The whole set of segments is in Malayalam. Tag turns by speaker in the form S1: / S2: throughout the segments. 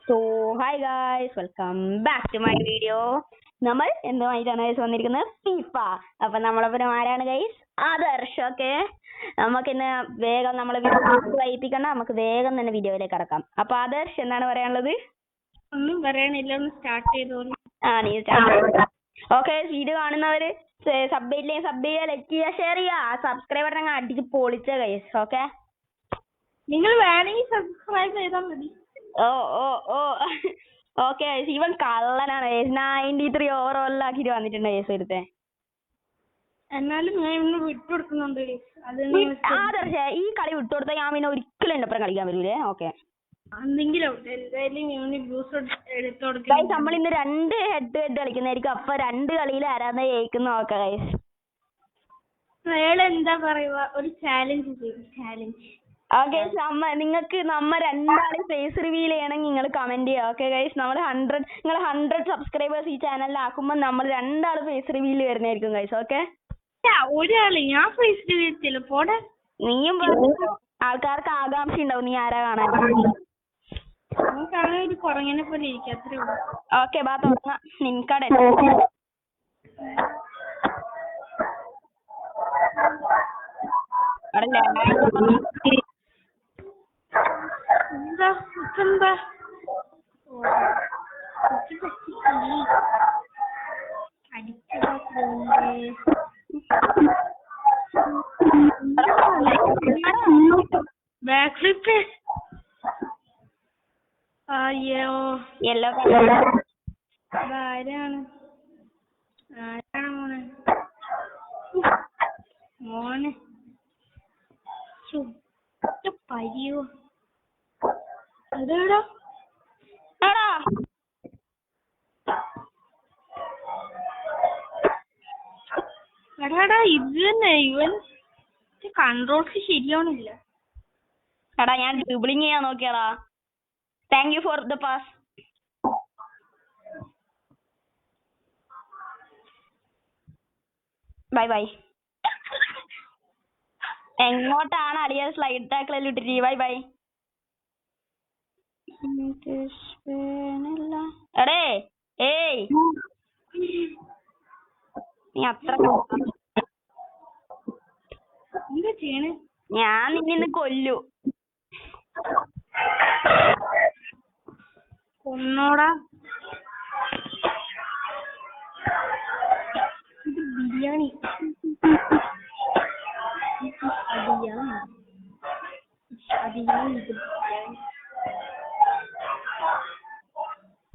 S1: So hi guys, welcome back to my video. നമ്മൾ എന്തുമായിട്ടാണ് ഗൈസ് വന്നിരിക്കുന്നത്? ഫിഫ. അപ്പൊ നമ്മളൊപ്പം ആരാണ് ഗൈസ്? ആദർശ്. ഓക്കെ, നമുക്കിന്ന് വേഗം നമ്മളെ വൈകിപ്പിക്കണ്ട, നമുക്ക് വേഗം തന്നെ വീഡിയോയിലേക്ക് കടക്കാം. അപ്പൊ ആദർശ്, എന്താണ് പറയാനുള്ളത്?
S2: ഒന്നും പറയാനില്ല, ഒന്ന് സ്റ്റാർട്ട് ചെയ്തോളൂ.
S1: നീ ഓക്കെ. വീഡിയോ കാണുന്നവര് സബ് ചെയ്യില്ലെങ്കിൽ സബ് ചെയ്യുക, ലൈക്ക് ചെയ്യുക, ഷെയർ ചെയ്യുക, സബ്സ്ക്രൈബർ അങ്ങ് അടിച്ച് പൊളിച്ച ഗൈസ്. ഓക്കെ,
S2: നിങ്ങൾ വേണമെങ്കിൽ സബ്സ്ക്രൈബ് ചെയ്താൽ മതി.
S1: ഓക്കെ. ഇവൻ കള്ളനാണ്. 93 ഓവറോളിലാക്കിട്ട് വന്നിട്ടുണ്ട് കേസ് എടുത്തേ.
S2: എന്നാലും ഞാൻ ഇന്ന് വിട്ടുകൊടുക്കുന്നുണ്ട്.
S1: ആദർശ, ഈ കളി വിട്ടുകൊടുത്താൽ ഞാൻ പിന്നെ ഒരിക്കലും എന്റെ ഒപ്പം കളിക്കാൻ വരൂലേ. ഓക്കെ, നമ്മൾ ഇന്ന് 2 ഹെഡ് ടു ഹെഡ് കളിക്കുന്നതായിരിക്കും. അപ്പൊ 2 കളിയിൽ ആരാധന ജയിക്കുന്ന നോക്കാം ഗൈസ്.
S2: അയാൾ എന്താ പറയുക, ഒരു ചാലഞ്ച് ചെയ്യും. ചാലഞ്ച്.
S1: ഓക്കെ, നിങ്ങൾക്ക് നമ്മ 2 ഫേസ് റിവീൽ ചെയ്യണമെങ്കിൽ നിങ്ങൾ കമന്റ് ചെയ്യുക. ഓക്കെ ഗൈസ്, നിങ്ങൾ 100 സബ്സ്ക്രൈബേഴ്സ് ഈ ചാനലിലാക്കുമ്പോൾ നമ്മൾ 2 ഫേസ് റിവീൽ വരുന്നതായിരിക്കും ഗൈസ്. ഓക്കെ,
S2: ഒരാള് ഞാൻ ഫേസ് റിവീൽ ചെയ്യില്ല. പോടെ,
S1: നീയും ആൾക്കാർക്ക് ആകാംക്ഷ ഉണ്ടാവും നീ ആരാ കാണാൻ.
S2: ഒരു കുറങ്ങനെ പോലെ ഇരിക്കും, അത്രേ ഉള്ളൂ.
S1: ഓക്കെ, ബാ തുടങ്ങാം. നിൻകട
S2: ബാക്ക് ഫ്ലിപ്പ്. അയ്യോ,
S1: യെല്ലോ
S2: ആരാണ് മോനെ? മോനെ പരിയോ അതെടാ എടാടാ, ഇത് തന്നെ ഇവൻ കൺട്രോൾസ് ശരിയാവണില്ല.
S1: എടാ, ഞാൻ ഡ്രിബിളിങ് ചെയ്യാൻ നോക്കിയടാ. Thank you for the pass. Bye bye. എങ്ങോട്ടാണ് അടിയ സ്ലൈഡ് ടാക്കിൽ ഇട്ടിട്ട്? Bye bye. എടേ ഏയ്, നീ അത്ര
S2: എന്താ ചെയ്യണേ?
S1: ഞാൻ നിന്നെ കൊല്ലു.
S2: കൊന്നോടാ. ഇത് ബിരിയാണി.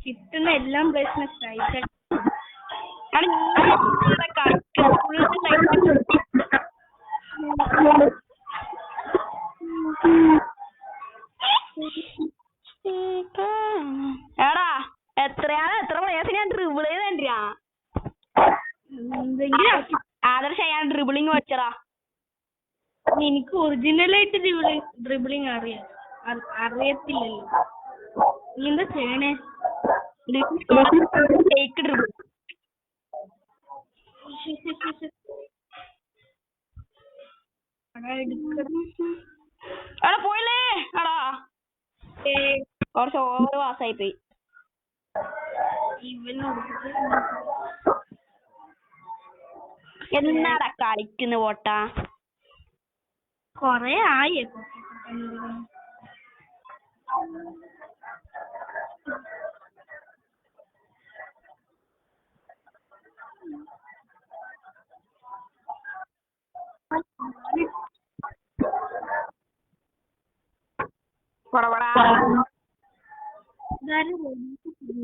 S2: കിട്ടുന്ന എല്ലാം പ്രശ്നം സ്ട്രൈക്ക്.
S1: എടാ, എത്ര പ്ലേയേഴ്സ് ഞാൻ ഡ്രിബിൾ ചെയ്താ. ആദർശ, ഞാൻ ഡ്രിബിളിങ് വെച്ചടാ.
S2: എനിക്ക് ഒറിജിനലായിട്ട് ഡ്രിബിളിങ് അറിയത്തില്ലല്ലോ. നീ എന്താ ചെയ്യണേ?
S1: ഡ്രിബിൾ. എടാ പോയില്ലേ? എടാ കുറച്ച് ഓവർ പാസ്സായി പോയി. എന്നാടാ കളിക്കുന്നു പോട്ടാ?
S2: കൊറേ ആയി.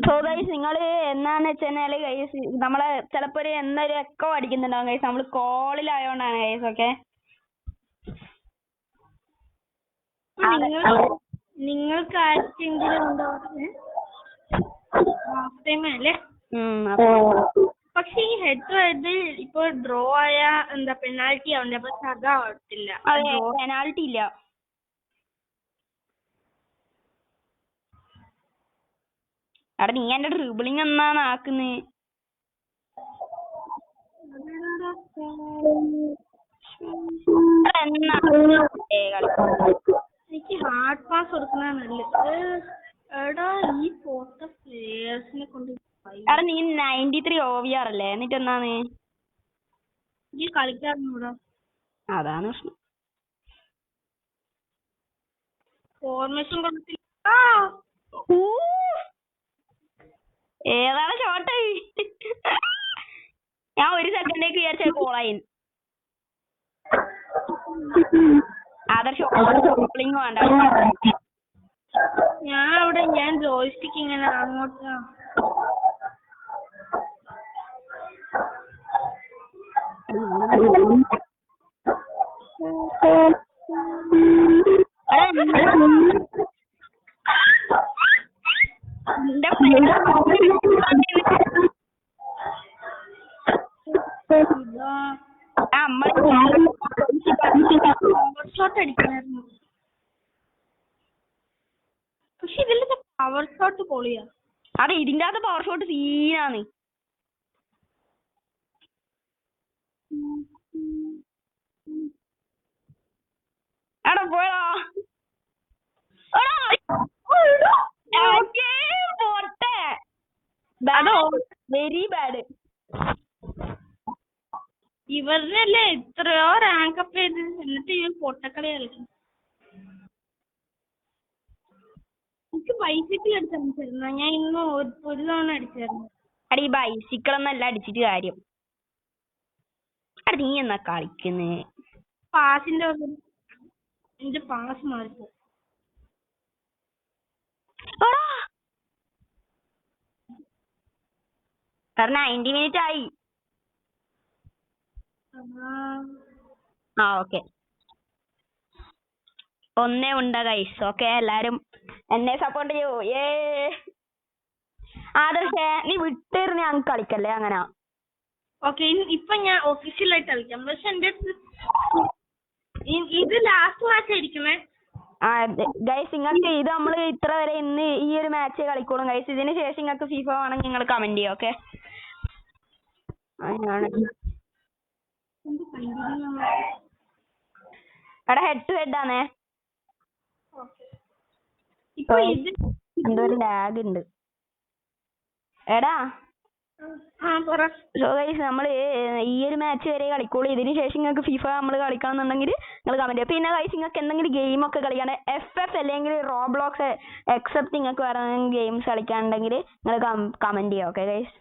S1: സോ ഗൈസ്, നിങ്ങള് എന്നാന്ന് വെച്ചാല് ഗൈസ്, നമ്മളെ ചിലപ്പോ എന്നൊരു എക്കോ അടിക്കുന്നുണ്ടാവും ഗൈസ്. നമ്മള് കോളിലായോണ്ടാണ് ഗൈസ്. ഓക്കെ,
S2: നിങ്ങൾക്ക് ആർക്കെങ്കിലും ഉണ്ടോ? അല്ലേ? പക്ഷെ ഈ ഹെഡ് ടു ഹെഡ് ഇപ്പൊ ഡ്രോ ആയ എന്താ പെനാൽറ്റി ആവണ്ടേ? അപ്പൊ സദാവത്തില്ല.
S1: പെനാൽറ്റി ഇല്ല. അവിടെ നീ എന്റെ ഡ്രിബിളിങ് എന്നാണ് ആക്കുന്നേ?
S2: എനിക്ക് ഹാർഡ് പാസ് കൊടുക്കുന്ന നല്ലത്. എടാ ഈ പ്ലെയേഴ്സിനെ കൊണ്ട്
S1: എടാ നീ 93 OVR അല്ലേ? എന്നിട്ട് എന്നാണ്
S2: ഈ കളിക്കാറുണ്ടോ?
S1: അതാണ് പ്രശ്നം.
S2: ഫോർമേഷൻ കൊടുത്തില്ല.
S1: ഏതാണ് ഷോട്ട്? ഞാൻ ഒരു സെക്കൻഡേക്ക് വിചാരിച്ച കോളായി. ആദർശ് വേണ്ട.
S2: ഞാൻ ജോയിസ്റ്റിക്ക് ഇങ്ങനെ അങ്ങോട്ട് ഷോട്ട് അടിക്കണായിരുന്നു. പക്ഷെ ഇതിലൊക്കെ പവർ ഷോട്ട് പൊളിയാ.
S1: അതെ, ഇതിന്റെ അകത്ത് പവർ ഷോട്ട് സീനാണ്. എടാ പോയടാ. Very bad.
S2: ഇവരിനല്ലേ എത്രയോ റാങ്ക് അപ്പ് ചെയ്ത് എന്നിട്ട് ഈ പൊട്ടക്കളി കളിക്കും. എനിക്ക് ബൈസിക്കിൾ അടിച്ചിരുന്നു. ഞാൻ ഇന്ന് ഒരു തവണ അടിച്ചായിരുന്നു.
S1: അടി ഈ ബൈസിക്കിളൊന്നല്ല അടിച്ചിട്ട് കാര്യം. നീ എന്നാ കളിക്കുന്നേ?
S2: പാസിന്റെ എന്റെ പാസ് മാറിപ്പോ.
S1: 90 മിനിറ്റ് ആയി. Okay, 1 guys. ഓക്കെ, എല്ലാരും എന്നെ സപ്പോർട്ട് ചെയ്യൂ. ആദർശേ, നീ വിട്ടേറിന് ഞങ്ങൾക്ക് കളിക്കല്ലേ അങ്ങനെ.
S2: ഓക്കെ, ഇപ്പൊ ഞാൻ ഒഫീഷ്യലായിട്ട് കളിക്കാം. പക്ഷെ എന്റെ ഇത് ലാസ്റ്റ് മാച്ച് ആയിരിക്കുമേ.
S1: ഗൈസ്, നിങ്ങൾക്ക് ഇത് നമ്മള് ഇത്ര വരെ ഇന്ന് ഈ ഒരു മാച്ച് കളിക്കോളും ഗൈസ്. ഇതിന് ശേഷം നിങ്ങൾക്ക് ഫിഫ വേണമെങ്കിൽ നിങ്ങൾ കമന്റ് ചെയ്യാം. ഓക്കെ, എടാ ഹെഡ് ടു ഹെഡ് ആണേ. എന്തോ ഒരു ലാഗ് ഉണ്ട്. എടാ സോ ഗൈസ്, നമ്മള് ഈ ഒരു മാച്ച് വരെ കളിക്കോളൂ. ഇതിന് ശേഷം നിങ്ങൾക്ക് ഫിഫ നമ്മൾ കളിക്കണമെന്നുണ്ടെങ്കിൽ നിങ്ങൾ കമന്റ് ചെയ്യാം. പിന്നെ ഗൈസ്, നിങ്ങൾക്ക് എന്തെങ്കിലും ഗെയിം ഒക്കെ കളിക്കാൻ FF അല്ലെങ്കിൽ റോബ്ലോക്സ് എക്സെപ്റ്റ് നിങ്ങൾക്ക് വേറെ ഗെയിംസ് കളിക്കാനുണ്ടെങ്കിൽ നിങ്ങൾ കമന്റ് ചെയ്യാം. ഓക്കെ ഗൈസ്,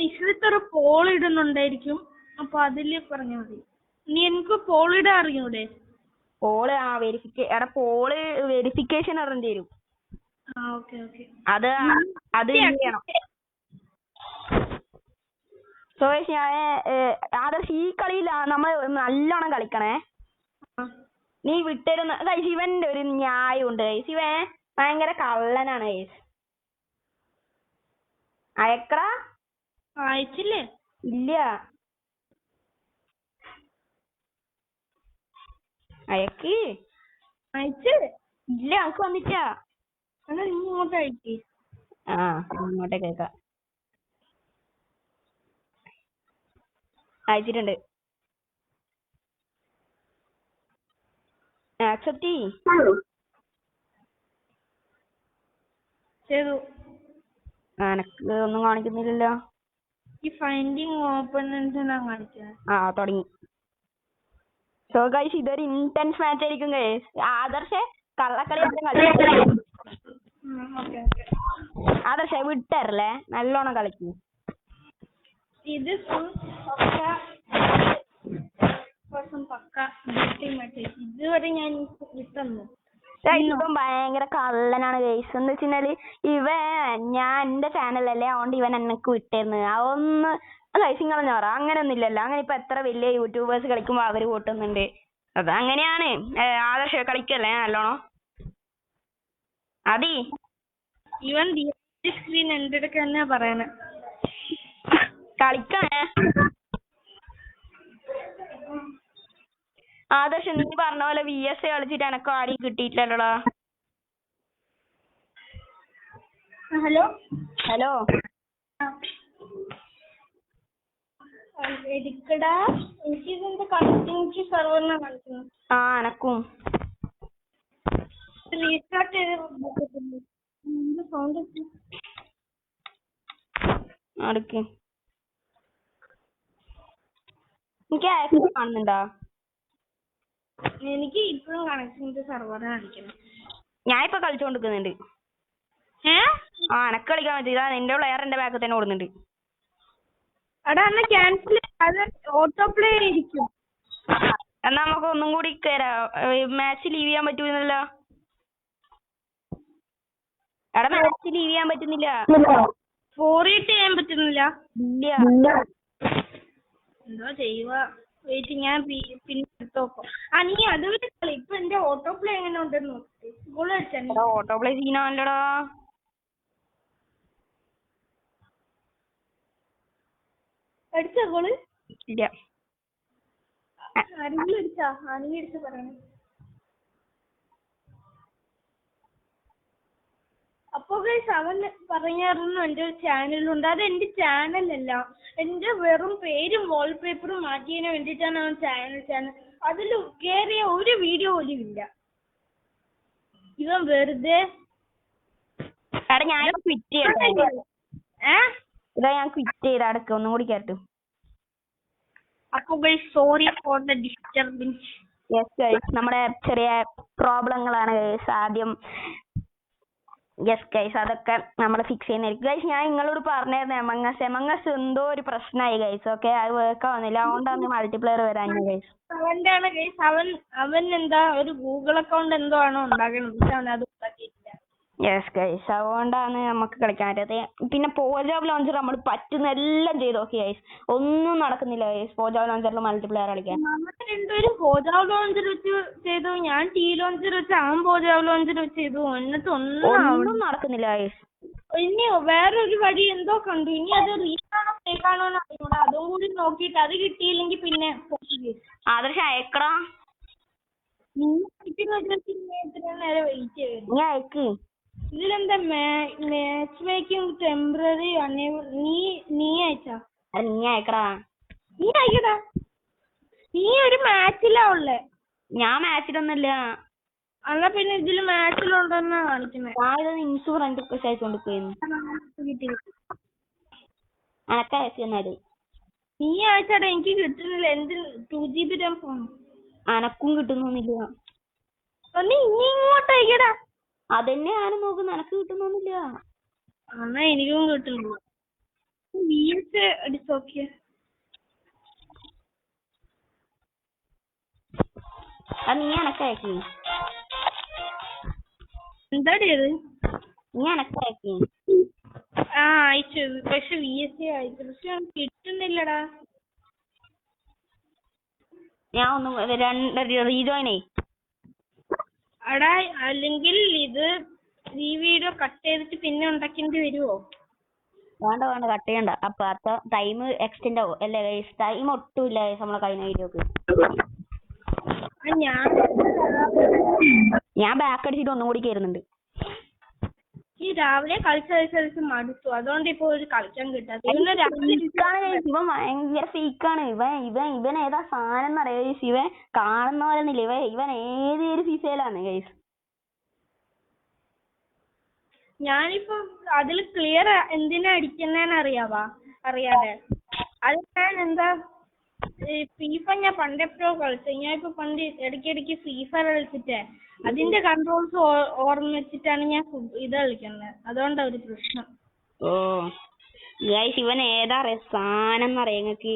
S2: ഇഷ്ടത്തൊരു പോൾ ഇടുന്നുണ്ടായിരിക്കും. അപ്പൊ അതില് പറഞ്ഞാൽ മതി. നീ എനിക്ക് പോൾ ഇടാൻ അറിയൂടെ?
S1: പോള് പോള് വെരിഫിക്കേഷൻ അറിഞ്ഞു തരും. അത് ചെയ്യണം. സോ ഞാൻ ആദർശ്, ഈ കളിയിൽ നമ്മൾ നല്ലോണം കളിക്കണേ. നീ വിട്ടരുന്ന ഗൈസ്, ഇവന്റെ ഒരു ന്യായം ഉണ്ട് ഗൈസ്. ഇവൻ ഭയങ്കര കള്ളനാണ് ഗൈസ്. അയക്കടാ.
S2: അയച്ചില്ലേ?
S1: ഇല്ല, അയക്ക്. ഇല്ല, നമുക്ക് വന്നിട്ടാ.
S2: ഇങ്ങോട്ട് അയക്ക്.
S1: ഇങ്ങോട്ടേക്ക് അയക്കാം. അയച്ചിട്ടുണ്ട്. ആക്സെപ്റ്റ്
S2: ചെയ്തു.
S1: എനക്ക് ഒന്നും കാണിക്കുന്നില്ലല്ലോ.
S2: ഈ ഫൈൻഡിങ് ഓപ്പണന്റ്സിനാ കാണിക്കുന്നത്.
S1: തുടങ്ങി. സോ ഗൈസ്, ഇതൊരു ഇന്റൻസ് മാച്ച് ആയിരിക്കും ഗൈസ്. ആദർശ് കള്ളക്കളി ആദർശ വിട്ടരല്ലേ, നല്ലോണം കളിക്കും.
S2: ഇത് ഇതുവരെ ഞാൻ വിട്ടു.
S1: ഇവൻ ഭയങ്കര കള്ളനാണ് ഗൈസ്. എന്ന് വെച്ചാല് ഞാൻ എന്റെ ചാനലല്ലേ, അതുകൊണ്ട് ഇവൻ എനക്ക് വിട്ടിരുന്നു. അതൊന്ന് ഗൈസ് ഇങ്ങളെന്ന് പറ. അങ്ങനെ ഒന്നും ഇല്ലല്ലോ. അങ്ങനെ ഇപ്പൊ എത്ര വലിയ യൂട്യൂബേഴ്സ് കളിക്കുമ്പോ അവര് കൂട്ടുന്നുണ്ട്. അത് അങ്ങനെയാണ്. ആദർശ കളിക്കല്ലേ നല്ലോണം. അതി
S2: ഇവൻ സ്ക്രീൻ എന്റെ അടുക്ക തന്നെ പറയണേ
S1: കളിക്കണേ. ആദർശ്, നീ പറഞ്ഞ പോലെ VS കളിച്ചിട്ട് എനക്ക് ആരെയും കിട്ടിയിട്ടില്ലല്ലോടാ.
S2: ഹലോ എടുക്കടാ. എനിക്കിതെന്താ കണക്ടിവിറ്റി സെർവറിനാ കളിക്കുന്നത്.
S1: എനക്കും
S2: റീസ്റ്റാർട്ട് ചെയ്ത് സൗണ്ട്
S1: അടുക്ക്. എനിക്ക് ആക്സസ് കാണുന്നുണ്ടോ?
S2: എനിക്ക് ഇപ്പോഴും കണക്ഷൻ്റെ സെർവർ കാണിക്കണം.
S1: ഞാൻ ഇപ്പൊ കളിച്ചോണ്ടിരിക്കുന്നുണ്ട്. ആ എനക്ക് കളിക്കാൻ പറ്റില്ല. നിന്റെ പ്ലെയർ എന്റെ ബാക്കിൽ തന്നെ ഓടുന്നുണ്ട്.
S2: എടാ എന്നാ ക്യാൻസൽ അത് ഓട്ടോ പ്ലേ ഇരിക്കും.
S1: എന്നാ നമുക്ക് ഒന്നും കൂടി മാച്ച് ലീവ് ചെയ്യാൻ പറ്റൂന്നല്ലോ. എടാ മാച്ച് ലീവ് ചെയ്യാൻ പറ്റുന്നില്ല.
S2: ഫോറിയിട്ട് ചെയ്യാൻ പറ്റുന്നില്ല.
S1: ഇല്ല.
S2: എന്തോ ചെയ്യുക. വെയിറ്റ് ഞാൻ പിന്നെ എടുത്ത് നോക്കാം. നീ അതുവരെ കളി. ഇപ്പൊ എന്റെ ഓട്ടോ പ്ലേ എങ്ങനെ ഉണ്ടെന്ന് നോക്കി. ഗോൾ അടിച്ചാ
S1: ഓട്ടോ പ്ലേ സീനാണല്ലോടാ.
S2: അടിച്ചോ ഗോള്?
S1: ഇല്ല.
S2: ആരെങ്കിലും അടിച്ചാ? നീ അടിച്ച് പറയണേ. അപ്പൊ അവൻ പറഞ്ഞായിരുന്നു എന്റെ ചാനലുണ്ട്. അത് എന്റെ ചാനലല്ല. എന്റെ വെറും പേരും വാൾപേപ്പറും മാറ്റിയതിന് വേണ്ടിയിട്ടാണ് അവൻ ചാനൽ. അതിൽ കേറിയ ഒരു വീഡിയോ പോലും ഇല്ല. ഇവൻ വെറുതെ
S1: ഞാൻ ക്വിറ്റ് ചെയ്ത അടക്കം ഒന്നും കൂടി കേട്ടു.
S2: അപ്പൊ sorry for the disturbance.
S1: Yes guys, നമ്മുടെ ചെറിയ പ്രോബ്ലങ്ങളാണ് ഗൈസ്. ആദ്യം യെസ് ഗൈസ്, അതൊക്കെ നമ്മൾ ഫിക്സ് ചെയ്യുന്നതായിരിക്കും ഗൈസ്. ഞാൻ നിങ്ങളോട് പറഞ്ഞായിരുന്നു എമംഗസ് എന്തോ ഒരു പ്രശ്നമായി ഗൈസ്. ഓക്കെ, അത് വർക്ക് ആവുന്നില്ല. അതുകൊണ്ടാണ് മൾട്ടിപ്ലെയർ വരാൻ ഗൈസ്.
S2: അവന്റെയാണ് ഗൈസ്. അവൻ എന്താ ഒരു ഗൂഗിൾ അക്കൗണ്ട് എന്തോ ആണോ ഉണ്ടാക്കുന്നത്. പക്ഷെ അവൻ അത് ഉണ്ടാക്കിയിട്ടില്ല.
S1: യെസ് ഗൈസ്, അതുകൊണ്ടാണ് നമുക്ക് കളിക്കാൻ പറ്റാത്തത്. പിന്നെ പോജാബ് ലോഞ്ചർ നമ്മൾ പറ്റുന്ന എല്ലാം ചെയ്ത് നോക്കി ഗൈസ്. ഒന്നും നടക്കുന്നില്ല ഗൈസ്. പോജാബ് ലോഞ്ചറിൽ മൾട്ടിപ്ലെയർ കളിക്കാൻ
S2: നമ്മൾ രണ്ടുപേരും പോജാബ് ലോഞ്ചർ വെച്ച് ചെയ്തു. ഞാൻ ടീ ലോഞ്ചർ വെച്ച്, അവൻ പോജാബ് ലോഞ്ചർ വെച്ച് ചെയ്തു. എന്നിട്ട് ഒന്നും
S1: നടക്കുന്നില്ല ഗൈസ്.
S2: ഇനി വേറൊരു വഴി എന്തോ കണ്ടു. ഇനി അത് റീലാണോ ഫേക്കാണോ അറിഞ്ഞൂടാ. അതും കൂടി നോക്കിയിട്ട് അത് കിട്ടിയില്ലെങ്കിൽ പിന്നെ
S1: ആദർശ അയക്കടാ.
S2: ഇത്ര നേരം വെയിറ്റ് ചെയ്തു.
S1: നീ അയക്ക്.
S2: ഇതിലെന്താ മാച്ച് മേക്കിംഗ് ടെമ്പററി നീ അയച്ചാ?
S1: നീ അയക്കടാ.
S2: നീ അയക്കടാ. നീ ഒരു മാച്ചിലാ ഉള്ളേ.
S1: ഞാൻ മാച്ചിലൊന്നുമില്ല.
S2: എന്നാ പിന്നെ ഇതില് മാച്ചിലുണ്ടെന്നാ കാണിക്കുന്നത്.
S1: ഇൻഷു ഫ്രണ്ട് റിക്വസ്റ്റ് അയച്ചുകൊണ്ടിരിക്കുന്നു. അനക്ക അയച്ചു.
S2: നീ അയച്ചാടാ. എനിക്ക് കിട്ടുന്നില്ല. എന്ത് 2GB റാം ഫോൺ.
S1: അനക്കും കിട്ടുന്നൊന്നുമില്ല.
S2: നീ ഇനി ഇങ്ങോട്ട് അയക്കടാ.
S1: അതന്നെ ഞാനും നോക്കുന്നു. എനക്ക് കിട്ടുന്നൊന്നുമില്ല.
S2: എന്നാ എനിക്കും കിട്ടുന്നു. VS അടിച്ചോക്കിയ
S1: നീ എനക്ക് അയക്കി.
S2: എന്താടി അത്?
S1: നീ എനക്ക് അയക്കി.
S2: അയച്ചു. പക്ഷെ VS അയച്ചു. പക്ഷെ കിട്ടുന്നില്ലടാ.
S1: ഞാൻ ഒന്ന് റീജോയിനേ.
S2: അടാ അല്ലെങ്കിൽ ഇത് ഈ വീഡിയോ കട്ട് ചെയ്തിട്ട് പിന്നെ ഉണ്ടാക്കേണ്ടി വരുമോ?
S1: വേണ്ട കട്ട് ചെയ്യണ്ട. അപ്പൊ അത്ര ടൈം എക്സ്റ്റെൻഡ് ആവും അല്ലേ ഗൈസ്? ടൈം ഒട്ടും ഇല്ല ഗൈസ് നമ്മളെ കഴിഞ്ഞ വീഡിയോക്ക്. ഞാൻ ബാക്ക് അടിച്ചിട്ട് ഒന്നും കൂടി കേറുന്നുണ്ട്.
S2: ഈ രാവിലെ കളിച്ച് മടുത്തു. അതുകൊണ്ട് ഇപ്പൊ ഒരു കളിക്കാൻ കിട്ടാത്ത.
S1: ഇവൻ ഭയങ്കര ഫേക്കാണ്. ഇവൻ ഏതാ സാധനം എന്നറിയാം ഗൈസ്. ഇവൻ കാണുന്ന പോലെന്നില്ല. ഇവൻ ഏതൊരു ഫിഫയിലാണ് ഗൈസ്.
S2: ഞാനിപ്പോ അതില് ക്ലിയർ എന്തിനാ അടിക്കുന്നതെന്ന് അറിയാതെ അത് ഞാൻ എന്താ ഫീഫ ഞാൻ പണ്ട് എപ്പോഴോ കളിച്ചു. ഞാൻ ഇപ്പൊ പണ്ട് ഇടയ്ക്കിടയ്ക്ക് ഫീഫ കളിച്ചിട്ടേ അതിന്റെ കൺട്രോൾസ് ഓർമ്മ വെച്ചിട്ടാണ് ഞാൻ ഇത് കളിക്കുന്നത്. അതുകൊണ്ടാ ഒരു പ്രശ്നം.
S1: ഓ ഗൈസ്, ഇവൻ ഏതാ സാധനം എന്നറിയാം നിങ്ങക്ക്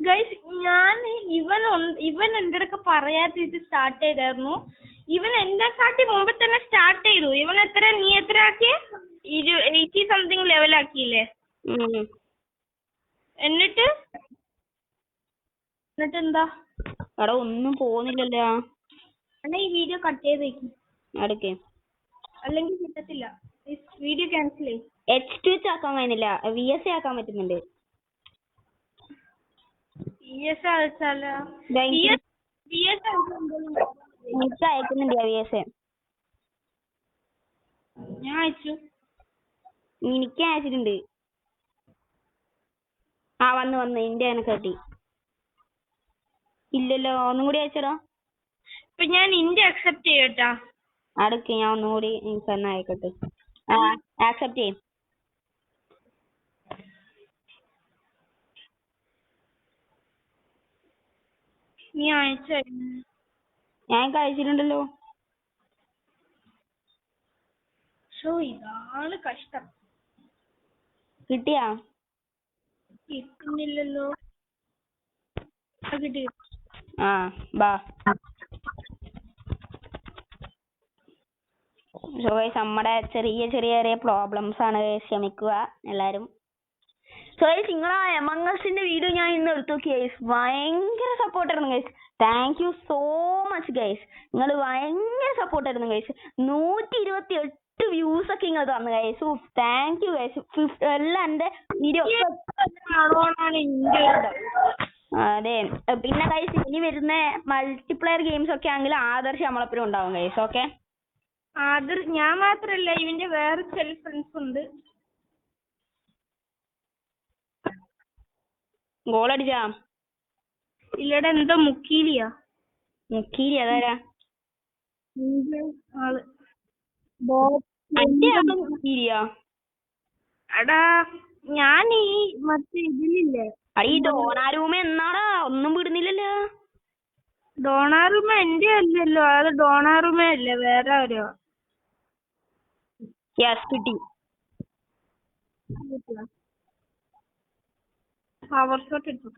S2: ഗൈസ്? ഇവൻ എന്റെ അടുക്ക പറയാത്ത ഇത് സ്റ്റാർട്ട് ചെയ്തായിരുന്നു. ഇവൻ എന്റെ കാട്ടി മുമ്പ് തന്നെ സ്റ്റാർട്ട് ചെയ്തു. നീ എത്ര ആക്കിയേ? 80 സംതിങ് ലെവലാക്കിയില്ലേ? എന്നിട്ട് എന്താ?
S1: എടാ ഒന്നും പോകുന്നില്ലല്ലോ.
S2: എന്നാ ഈ വീഡിയോ കട്ട് ചെയ്തേക്കും.
S1: അടുക്കേ,
S2: അല്ലെങ്കിൽ കിട്ടത്തില്ല. വീഡിയോ ക്യാൻസൽ ചെയ്യും.
S1: H2 ആക്കാൻ കഴിയുന്നില്ല. VS ആക്കാൻ പറ്റുന്നുണ്ട്.
S2: VS അയച്ചാലോ?
S1: എനിക്ക് അയക്കുന്നുണ്ട് VS.
S2: ഞാൻ അയച്ചു.
S1: എനിക്ക് അയച്ചിട്ടുണ്ട്. വന്ന് എന്റെ എനക്ക് കിട്ടി. ഇല്ലല്ലോ, ഒന്നും കൂടി അയച്ചടാ.
S2: ഇപ്പൊ ഞാൻ ഇന്ത്യ അക്സെപ്റ്റ് ചെയ്യട്ടാ.
S1: അടുക്ക്, ഞാൻ ഒന്നും കൂടി എനിക്ക് തന്നെ അയക്കട്ടെ. ആക്സെപ്റ്റ് ചെയ്യും.
S2: നീ അയച്ചോ?
S1: ഞാൻ കഴിച്ചിട്ടുണ്ടല്ലോ.
S2: ഇതാണ് കഷ്ടം.
S1: കിട്ടിയാ?
S2: കിട്ടുന്നില്ലല്ലോ. കിട്ടി.
S1: ബാ. സോ ഗൈസ്, നമ്മുടെ ചെറിയ ചെറിയ പ്രോബ്ലംസ് ആണ്, ക്ഷമിക്കുക എല്ലാരും. സോ ഗൈസ്, നിങ്ങളാ എമംഗ് അസിന്റെ വീഡിയോ ഞാൻ ഇന്ന് എടുത്തു നോക്കി ഗൈസ്. ഭയങ്കര സപ്പോർട്ടായിരുന്നു guys. Thank you so much guys. നിങ്ങൾ ഭയങ്കര സപ്പോർട്ടായിരുന്നു ഗൈസ്. 128 വ്യൂസ് ഒക്കെ നിങ്ങൾ തന്നു ഗൈസ്. Thank you guys. എല്ലാം എന്റെ വീഡിയോ. അതെ, പിന്നെ ഗൈസ് ഇനി വരുന്ന മൾട്ടിപ്ലെയർ ഗെയിംസ് ഒക്കെ ആണെങ്കിൽ ആദർശ് നമ്മളെപ്പോഴും ഉണ്ടാവും ഗൈസ്. ഓക്കെ,
S2: ഞാൻ മാത്രല്ല, ഇവന്റെ വേറെ ചില ഫ്രണ്ട്സ് ഉണ്ട്.
S1: ഗോൾ അടിച്ചാ?
S2: ഇല്ലടാ, എന്തോ മുക്കീലിയാ.
S1: അതാരാ?
S2: എടാ, ഞാൻ ഈ മറ്റേ ഇതിലില്ലേ,
S1: ഈ ഡോണാരൂമ എന്നാടാ ഒന്നും വിടുന്നില്ലല്ലോ.
S2: ഡോണാറൂമ എന്റെ അല്ലല്ലോ, അത് ഡോണാറൂമ അല്ലേ, വേറെ ആരോ.
S1: കിട്ടി.
S2: പവർ ഷോട്ട് എടുത്തു.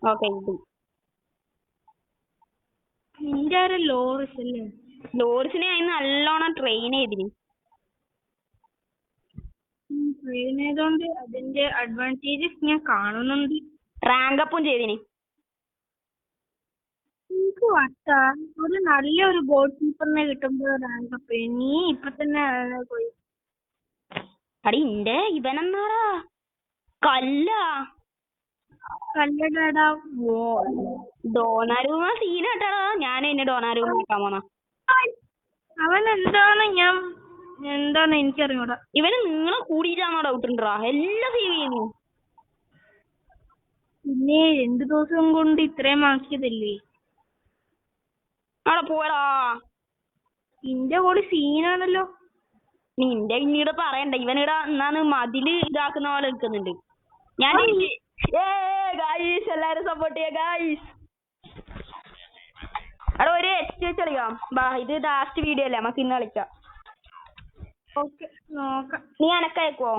S1: ഓക്കെ,
S2: നിന്റെ ആരോ ലോറിസ് അല്ലേ?
S1: ലോറിസിനെ അതിന് നല്ലോണം ട്രെയിൻ ചെയ്തിന്.
S2: ട്രെയിൻ ചെയ്തോണ്ട് അതിന്റെ അഡ്വാൻറ്റേജസ് ഞാൻ കാണുന്നുണ്ട്.
S1: റാങ്ക് അപ്പും ചെയ്തിന്.
S2: എനിക്ക് വട്ടാ, ഒരു നല്ലൊരു ഗോൾ കീപ്പറിനെ കിട്ടുമ്പോ റാങ്ക് അപ്പ്. നീ ഇപ്പൊ തന്നെ പോയി.
S1: അടി ഇന്റെ ഇവനെന്നാടാ
S2: കല്ലടാ.
S1: ഡോണാരൂമ സീനാട്ടാടാ. ഞാൻ എന്നെ ഡോണാരൂമ ആക്കാൻ പോണ.
S2: അവൻ എന്താണ് എനിക്കറിയൂടാ.
S1: ഇവന് നിങ്ങളെ കൂടിയിട്ടാണോ ഡൗട്ട് ഉണ്ടാ? എല്ലാം സേവ് ചെയ്യുന്നു.
S2: പിന്നെ 2 ദിവസം കൊണ്ട് ഇത്രയും ആക്കിയതല്ലേ.
S1: അവിടെ പോടാ.
S2: ഇന്റെ കൂടി സീനാണല്ലോ.
S1: നിന്റെ ഇന്നീട് പറയണ്ട. ഇവനിടാ എന്നാണ് മതില് ഇതാക്കുന്ന പോലെ നിൽക്കുന്നുണ്ട്. ഞാൻ ഗായ്സ് എല്ലാരും സപ്പോർട്ട് ചെയ്യാ ഗായ്സ്. അവിടെ ഒരു എച്ച് കളിക്കാം. ബാ, ഇത് ലാസ്റ്റ് വീഡിയോ അല്ലേ, നമുക്ക് ഇന്ന് കളിക്കാം.
S2: നോക്കാം.
S1: നീ അനക്കയക്കുവോ?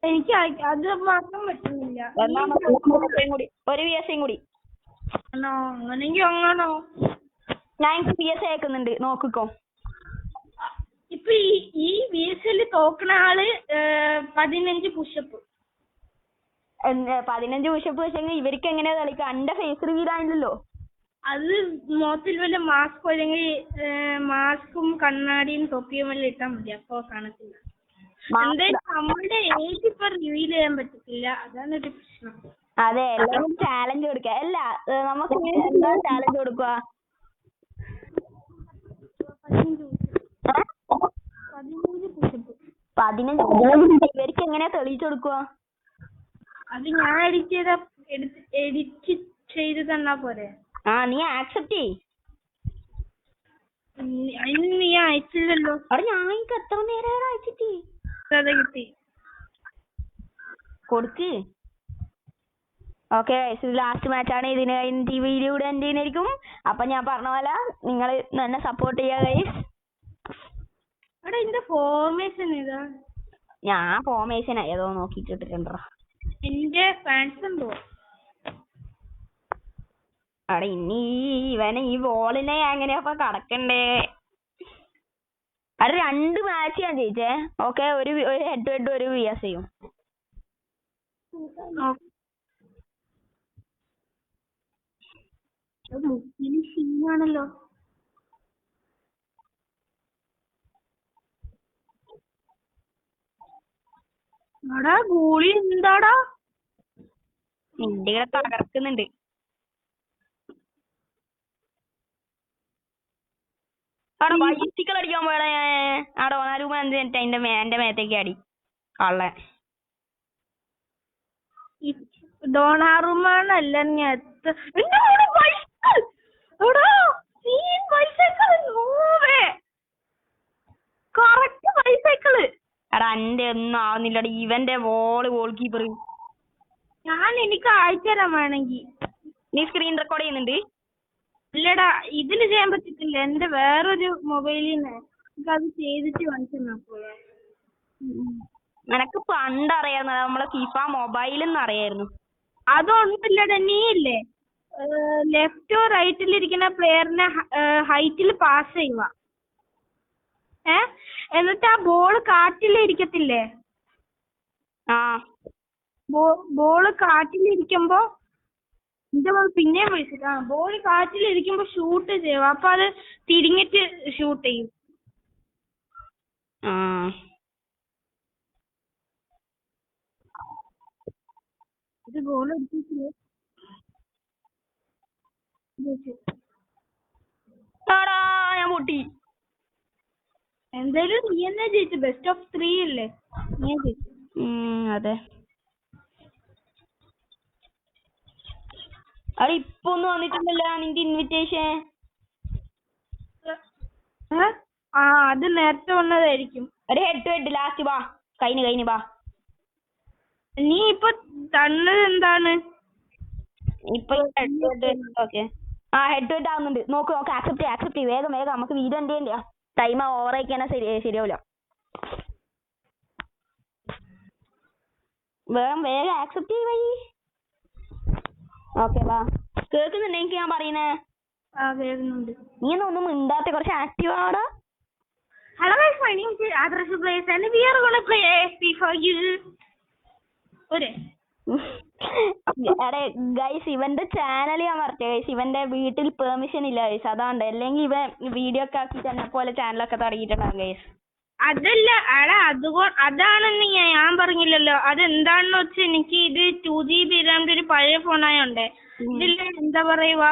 S2: എനിക്ക് അത് മാത്രം പറ്റുന്നില്ല.
S1: ഒരു VS കൂടി.
S2: അങ്ങനെങ്കി അങ്ങാണോ?
S1: ഞാൻ VS അയക്കുന്നുണ്ട്, നോക്കിക്കോ.
S2: ഇപ്പൊ ഈ VS തോക്കണ ആള് 15 പുഷപ്പ്.
S1: 15 പുഷപ്പ് വെച്ചെങ്കിൽ ഇവർക്ക് എങ്ങനെയാ കളിക്കാം? എന്റെ ഫേസ് റിവീൽ ആയില്ലല്ലോ.
S2: അത് മുഖത്തിൽ വല്ല മാസ്കോ അല്ലെങ്കിൽ മാസ്കും കണ്ണാടിയും തൊപ്പിയും എല്ലാം ഇട്ടാൽ മതി, അപ്പൊ കാണത്തില്ല. എന്തായാലും നമ്മളുടെ ഏജ് ഇപ്പൊ റിവീൽ ചെയ്യാൻ പറ്റത്തില്ല, അതാണ് ഒരു പ്രശ്നം.
S1: അതെ, എല്ലാവരും ചാലഞ്ച് കൊടുക്കുക. അല്ല, നമുക്ക് എന്താ ചാലഞ്ച് കൊടുക്കുക? 15 ഇവർക്ക് എങ്ങനെയാ തെളിയിച്ചു കൊടുക്കുക?
S2: അത് ഞാൻ എഡിറ്റ് ചെയ്ത് തന്നാ പോരെ?
S1: നീ ആക്സെപ്റ്റ് ചെയ്.
S2: അതിന് നീ അയച്ചില്ലല്ലോ.
S1: അവിടെ ഞാൻ എത്ര നേരം അയച്ചിട്ട്
S2: കിട്ടി.
S1: കൊടുക്ക്. ഓക്കെ, ലാസ്റ്റ് മാച്ചാണ്. ഇതിന് കഴിഞ്ഞിട്ട് ഈ വീഡിയോ കൂടെ എൻ്റെ ആയിരിക്കും. അപ്പൊ ഞാൻ പറഞ്ഞ പോലെ നിങ്ങൾ എന്നെ സപ്പോർട്ട് ചെയ്യാ ഗൈസ്.
S2: എന്റെ ഫോർമേഷൻ ഇതാ.
S1: ഞാൻ ഫോർമേഷൻ ഏതോ നോക്കിട്ടിട്ടുണ്ടോ.
S2: എന്റെ ഫാൻസ് ഉണ്ടോ?
S1: അവിടെ ഇനി ഇവനെ ഈ ബോളിനെ എങ്ങനെയാ കടക്കണ്ടേ? അവിടെ 2 മാച്ച് ഞാൻ ജയിച്ചേ. ഓക്കെ, ഒരു ഹെഡ് ടു ഹെഡ്, ഒരു VS ചെയ്യും.
S2: ാണല്ലോ. ഗോളി എന്താടാ
S1: ഇന്ത്യ തകർക്കുന്നുണ്ട്. അവിടെ വൈറ്റിക്കൽ അടിക്കാൻ പോയടാ. അവിടെ 4 രൂപ 5 മിനിറ്റ് എന്റെ മേത്തേക്ക് അടി കള്ളൻ.
S2: ഡോണാറുമാണല്ല
S1: എടാ എന്റെ ഒന്നും ആവുന്നില്ലടി. ഇവന്റെ ഗോൾ കീപ്പർ
S2: എനിക്ക് അയച്ചു തരാൻ വേണമെങ്കിൽ.
S1: നീ സ്ക്രീൻ റെക്കോർഡ് ചെയ്യുന്നുണ്ട്?
S2: ഇല്ലടാ, ഇതില് ചെയ്യാൻ പറ്റത്തില്ല. എന്റെ വേറൊരു മൊബൈലിൽ നിന്ന് അത് ചെയ്തിട്ട് കാണിച്ചു.
S1: നിനക്ക് പണ്ട് അറിയായിരുന്നു നമ്മളെ ഫിഫ മൊബൈലെന്ന് അറിയായിരുന്നു.
S2: അതൊന്നുമില്ലടാ, നീ ഇല്ലേ ലെഫ്റ്റോ റൈറ്റിലിരിക്കുന്ന പ്ലെയറിനെ ഹൈറ്റിൽ പാസ് ചെയ്യുക. എന്നിട്ട് ആ ബോള് കാറ്റിലിരിക്കത്തില്ലേ? ബോള് കാറ്റിലിരിക്കുമ്പോ പിന്നെയും വിളിച്ചിട്ട് ബോള് കാറ്റിലിരിക്കുമ്പോ ഷൂട്ട് ചെയ്യും. അപ്പൊ അത് തിരിഞ്ഞിട്ട് ഷൂട്ട് ചെയ്യും. ഇത് ഗോൾ അടിച്ചിട്ടില്ലേ?
S1: ഞാൻ പൊട്ടി.
S2: എന്തായാലും നീ എന്നാ ജയിച്ചു. ബെസ്റ്റ് ഓഫ് 3 അല്ലേ നീ ജയിച്ചു.
S1: അതെ. അവിടെ ഇപ്പൊ ഒന്നും വന്നിട്ടുണ്ടല്ലോ നിന്റെ ഇൻവിറ്റേഷൻ.
S2: അത് നേരത്തെ വന്നതായിരിക്കും.
S1: ഒരു ഹെഡ് ടു ഹെഡ് ലാസ്റ്റ് വാ. കഴിഞ്ഞു വാ.
S2: നീ ഇപ്പൊ തന്നത് എന്താണ്?
S1: ഇപ്പൊ ഹെഡ് ടു ഹെഡ് ആവുന്നുണ്ട്. നോക്ക് ആക്സെപ്റ്റ് വേഗം നമുക്ക് വീഡിയോ എന്ത് ടൈം ഓവർ ആയിക്കാനാ ശരിയാവില്ല. വേഗം ആക്സെപ്റ്റ് ചെയ്യ്. ഓക്കെ വാ. കേൾക്കുന്നുണ്ട് എനിക്ക് ഞാൻ പറയുന്നേ?
S2: കേൾക്കുന്നുണ്ട്.
S1: നീ ഒന്നും മിണ്ടാത്ത, കുറച്ച് active ആവടാ.
S2: Hello guys, my name is Adarsh Blaze and we are gonna play AFP for you.
S1: അതെ ഗൈസ്, ഇവന്റെ ചാനൽ ഞാൻ മറച്ചു ഗൈസ്. ഇവന്റെ വീട്ടിൽ പെർമിഷൻ ഇല്ല ഗൈസ്, അതാണ്ട്. അല്ലെങ്കിൽ ഇവൻ വീഡിയോ ഒക്കെ ആക്കിട്ട് എന്നെ പോലെ ചാനലൊക്കെ തുടങ്ങിയിട്ടുണ്ടാവും ഗൈസ്.
S2: അതല്ല അതാണെന്ന് ഞാൻ പറഞ്ഞില്ലല്ലോ. അതെന്താണെന്ന് വെച്ചാൽ എനിക്ക് ഇത് 2GB റാമിന്റെ ഒരു പഴയ ഫോണായോണ്ടേ ഇതില് എന്താ പറയുക,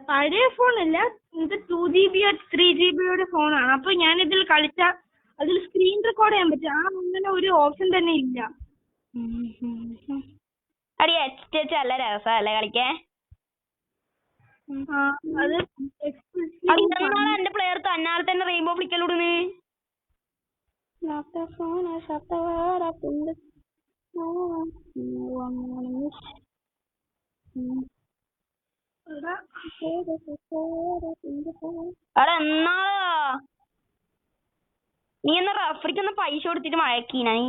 S2: പഴയ ഫോണല്ല, ഇത് 2GB 3GB ഫോണാണ്. അപ്പൊ ഞാൻ ഇതിൽ കളിച്ച അതിൽ സ്ക്രീൻ റെക്കോർഡ് ചെയ്യാൻ പറ്റും. അങ്ങനെ ഒരു ഓപ്ഷൻ തന്നെ ഇല്ല.
S1: നല്ല രസമല്ലേ കളിക്കാൻ?
S2: അത്
S1: എന്റെ പ്ലെയർ തന്നാലെ തന്നെ റെയിൻബോ ഫ്ലിക്കലൂടുന്ന്. നീ എന്നാ റഫറിക്കൊന്ന് പൈസ കൊടുത്തിട്ട് മഴക്കീനാ നീ?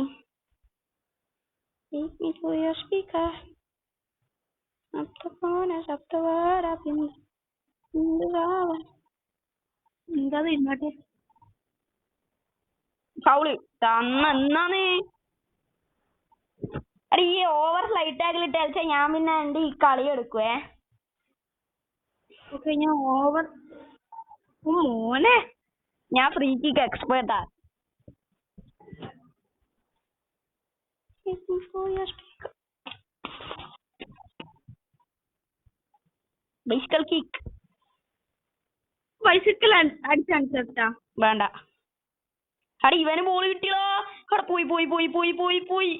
S1: ഫൗള് എന്നാന്ന് അടി ഈ ഓവർ ഫ്ലൈറ്റ് ആക്കിലിട്ട് കളിച്ചാ ഞാൻ പിന്നെ എന്റെ ഈ കളി എടുക്കുവേ.
S2: ഞാൻ ഓവർ മോനെ
S1: ഞാൻ ഫ്രീ കിക്ക് എക്സ്പേർട്ടാ. Bicycle kick.
S2: ബൈസിക്കൽ അടിച്ചാ
S1: വേണ്ട. അടി ഇവന് ബോൾ കിട്ടിയോ? അവിടെ പോയി.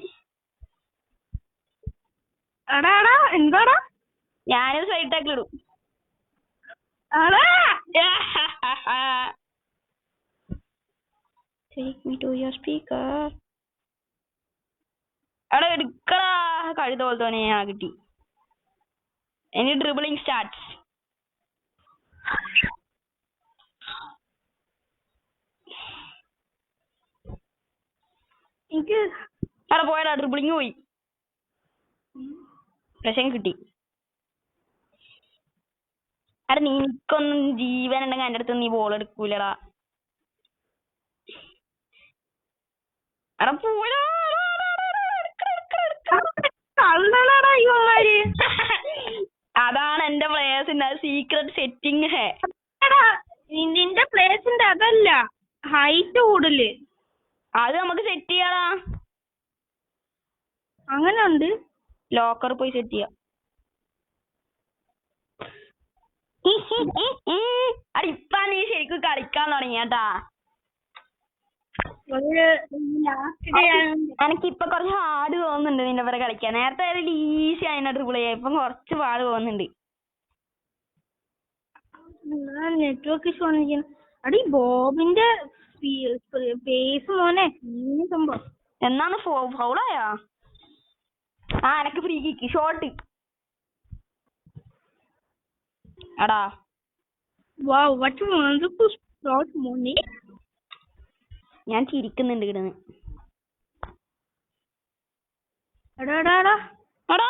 S2: എന്താടാ?
S1: ഞാനൊരു ഫ്ലൈറ്റ് ആക്കിലിടും. അവിടെ എടുക്കടാ. കഴുത പോലെ തോന്നെ ഞാൻ കിട്ടി. ഇനി ഡ്രിബിളിങ് സ്റ്റാർട്ട്. അവിടെ പോയടാ, ഡ്രിബിളിങ് പോയി. പ്രശ്നം കിട്ടി. അവിടെ നിനക്കൊന്നും ജീവൻ ഉണ്ടെങ്കിൽ എന്റെ അടുത്ത് നീ ബോൾ എടുക്കൂലടാ. അവിടെ പോയാ അതാണ് എന്റെ പ്ലേയേഴ്സിന്റെ സീക്രട്ട് സെറ്റിംഗ്.
S2: നിന്റെ പ്ലേയേഴ്സിന്റെ അതല്ല, ഹൈറ്റ് കൂടുതല്.
S1: അത് നമുക്ക് സെറ്റ് ചെയ്യാടാ.
S2: അങ്ങനെ ഉണ്ട്.
S1: ലോക്കർ പോയി സെറ്റ് ചെയ്യാം. ഇപ്പ നീ ശരിക്കും കളിക്കാൻ തുടങ്ങിയാട്ടാ. എനിക്കിപ്പൊ കുറച്ച് ഹാർഡ് തോന്നുന്നുണ്ട് നിന്റെ പേരെ കളിക്കാൻ. നേരത്തെ ഈസി ആയിരുന്നു ട്രിപ്പിൾ ചെയ്യാൻ, ഇപ്പം കുറച്ച് പാട് തോന്നുന്നുണ്ട്.
S2: നെറ്റ്വർക്ക് ഇഷ്യൂ ആണ്. അടി ബോബിന്റെ പേസ് മോനെ സംഭവം.
S1: എന്നാണ് ഫൗളായാ? ആ എനക്ക് ഫ്രീ കിക്ക് ഷോട്ട്. എടാ
S2: Wow, what a wonderful shot, Moni.
S1: ഞാൻ ചിരിക്കുന്നുണ്ട് കിടന്ന്.
S2: എടാ
S1: എടാ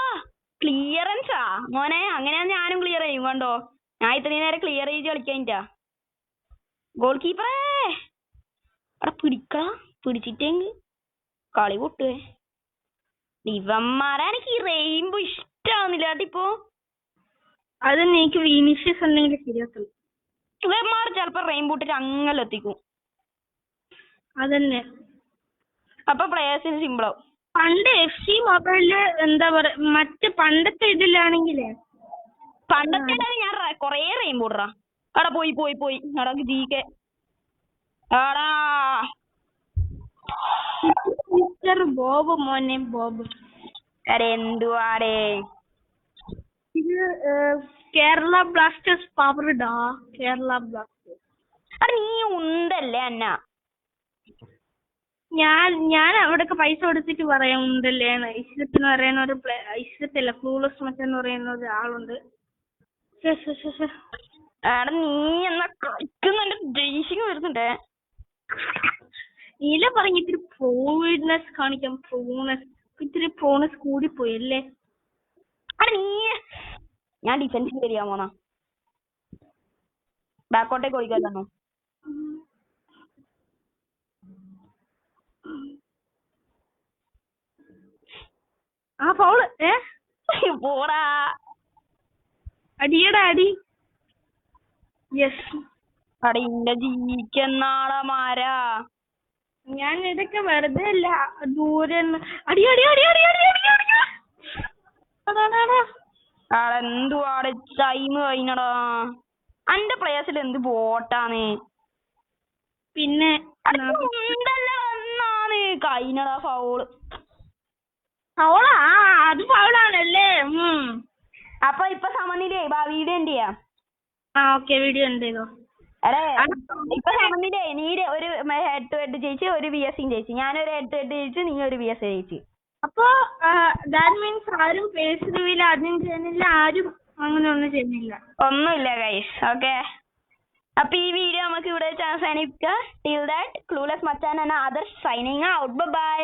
S1: ക്ലിയറൻസാ മോനെ, അങ്ങനെയാ ഞാനും ക്ലിയർ ചെയ്യും കണ്ടോ. ഞാൻ ഇത്രയും നേരം ക്ലിയർ ചെയ്ത് കളിക്കാനിട്ടാ. ഗോൾ കീപ്പറേ എടാ പിടിക്കടാ, പിടിച്ചിട്ടെങ്ക് കളി പൊട്ടുവേ. ഇവന്മാരാ എനിക്ക് ഈ റെയിൻബോ ഇഷ്ടാവുന്നില്ല കേട്ടിപ്പോ.
S2: അത് നീക്ക് വിനീഷ്യസ് ഉണ്ടെങ്കിൽ ശരിയാക്കും.
S1: ഇവന്മാർ ചെലപ്പോ റെയിൻബോ ഇട്ടിട്ട് അങ്ങനെ എത്തിക്കും.
S2: അതന്നെ.
S1: അപ്പൊ പ്ലേയേഴ്സിന് സിമ്പിളാവും.
S2: പണ്ട് FC മൊബൈലില് എന്താ പറയാ, മറ്റേ പണ്ടത്തെ ഇതിലാണെങ്കിലേ
S1: പണ്ടത്തെ ഞാൻ കൊറേ റെയിൻബോ ഇടറാ. എടാ പോയി എടാ ജീക്കെ എടാ
S2: മിസ്റ്റർ ബോബ് മോനെ ബോബ്.
S1: എടാ എന്തുവാടേ
S2: ഇത് കേരള ബ്ലാസ്റ്റേഴ്സ് പവർഡാ. കേരള ബ്ലാസ്റ്റേഴ്സ്.
S1: എടാ നീ ഉണ്ടല്ലേ അന്ന.
S2: ഞാൻ അവിടൊക്കെ പൈസ കൊടുത്തിട്ട് പറയാം ഉണ്ടല്ലേ. ഇസ്രത്ത് എന്ന് പറയുന്ന ഒരു ഇസ്രത്തല്ല, ക്ലൂലസ് മറ്റെന്ന് പറയുന്ന ഒരു ആളുണ്ട്.
S1: എടാ നീ എന്നാ കളിക്കുന്നുണ്ട്, ജയിച്ചിങ് വരുന്നുണ്ടേ.
S2: നീല പറഞ്ഞ ഇത്തിരി പ്രോനെസ് കാണിക്കാം. ഇത്തിരി പ്രോനെസ് കൂടിപ്പോയി അല്ലേ.
S1: എടാ നീ ഞാൻ ഡിഫൻസിൽ വരിക മോണ, ബാക്കോട്ടേക്ക് ഒഴിക്കാല്ലോ.
S2: ആ ഫൗള്
S1: പോടാ.
S2: അടിയടാ അടി. യെസ്.
S1: എടാ ഇന്റെ ജീവിക്കുന്നാളമാരാ.
S2: ഞാൻ ഇതൊക്കെ വെറുതെ അല്ല, ദൂരെ അടി.
S1: എന്തുവാടെ ടൈം കഴിഞ്ഞടാ. അന്റെ പ്ലേയേഴ്സിൽ എന്ത് ബോട്ടാണ്.
S2: പിന്നെ
S1: കഴിഞ്ഞടാ ഫൗള്.
S2: ഫൗളാ? അത് ഫൗളാണല്ലേ.
S1: അപ്പൊ ഇപ്പൊ സമനിലേ. വീഡിയോ എന്ത് ചെയ്യാം?
S2: ഓക്കെ, വീഡിയോ എന്ത് ചെയ്തോ.
S1: അടേ ഇപ്പൊ സമനിലേ. നീ ഒരു ഹെഡ് ടു ഹെഡ് ജയിച്ച്, ഒരു VS ജയിച്ചു. ഞാനൊരു ഹെഡ് ടു ഹെഡ് ജയിച്ചു, നീ ഒരു VS ജയിച്ചു.
S2: അപ്പൊ ദാറ്റ് മീൻസ് ആരും പേസ് റിവീൽ ആദ്യം ചെയ്യുന്നില്ല, ആരും അങ്ങനെ ഒന്നും ചെയ്യുന്നില്ല.
S1: ഒന്നുമില്ല ഗൈസ്. ഓക്കെ, അപ്പൊ ഈ വീഡിയോ നമുക്ക് ഇവിടെ അവസാനിപ്പിക്കാം. Till that clueless Machan and Adarsh signing out. By.